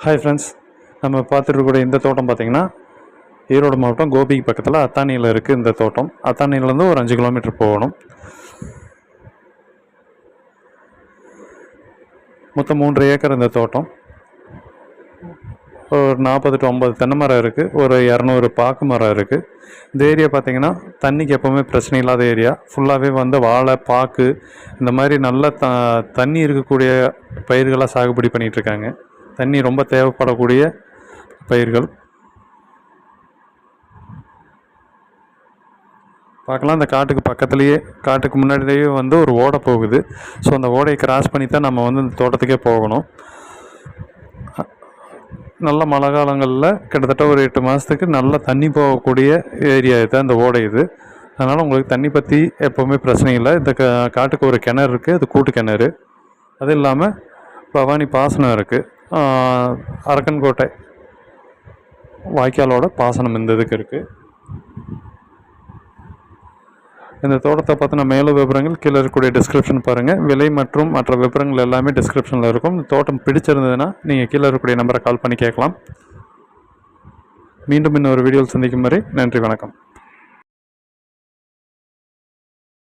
Hi friends, நம்ம பார்த்துருக்கக்கூடிய இந்த தோட்டம் பார்த்திங்கன்னா ஈரோடு மாவட்டம் கோபிக்கு பக்கத்தில் அத்தானியில் இருக்குது. இந்த தோட்டம் அத்தானியிலேருந்து ஒரு 5 கிலோமீட்டர் போகணும். மொத்தம் 3 ஏக்கர் இந்த தோட்டம். ஒரு 40 to 50 தென்னை மரம் இருக்குது. ஒரு 200 பாக்கு மரம் இருக்குது. இந்த ஏரியா பார்த்திங்கன்னா தண்ணிக்கு எப்போவுமே பிரச்சனை இல்லாத ஏரியா. ஃபுல்லாகவே வாழை, பாக்கு இந்த மாதிரி நல்ல தண்ணி இருக்கக்கூடிய பயிர்களாக சாகுபடி பண்ணிகிட்ருக்காங்க. தண்ணி ரொம்ப தேவைப்படக்கூடிய பயிர்கள் பார்க்கலாம். அந்த காட்டுக்கு பக்கத்துலேயே, காட்டுக்கு முன்னாடியே ஒரு ஓடை போகுது. ஸோ அந்த ஓடையை கிராஸ் பண்ணி தான் நம்ம இந்த தோட்டத்துக்கே போகணும். நல்ல மழை காலங்களில் கிட்டத்தட்ட ஒரு 8 மாதத்துக்கு நல்ல தண்ணி போகக்கூடிய ஏரியா இது, அந்த ஓடை இது. அதனால் உங்களுக்கு தண்ணி பற்றி எப்போவுமே பிரச்சனை இல்லை. இந்த காட்டுக்கு ஒரு கிணறு இருக்குது, அது கூட்டு கிணறு. அது இல்லாமல் பவானி பாசனம் இருக்குது. அரக்கன்கோட்டை வாய்க்காலோட பாசனம் இந்த இதுக்கு இருக்குது. இந்த தோட்டத்தை பற்றின மேலும் விவரங்கள் கீழே இருக்கக்கூடிய டிஸ்கிரிப்ஷன் பாருங்கள். விலை மற்றும் மற்ற விவரங்கள் எல்லாமே டிஸ்கிரிப்ஷனில் இருக்கும். இந்த தோட்டம் பிடிச்சிருந்ததுன்னா நீங்கள் கீழே இருக்கக்கூடிய நம்பரை கால் பண்ணி கேட்கலாம். மீண்டும் இன்னொரு வீடியோவில் சந்திக்கும் வரை நன்றி, வணக்கம்.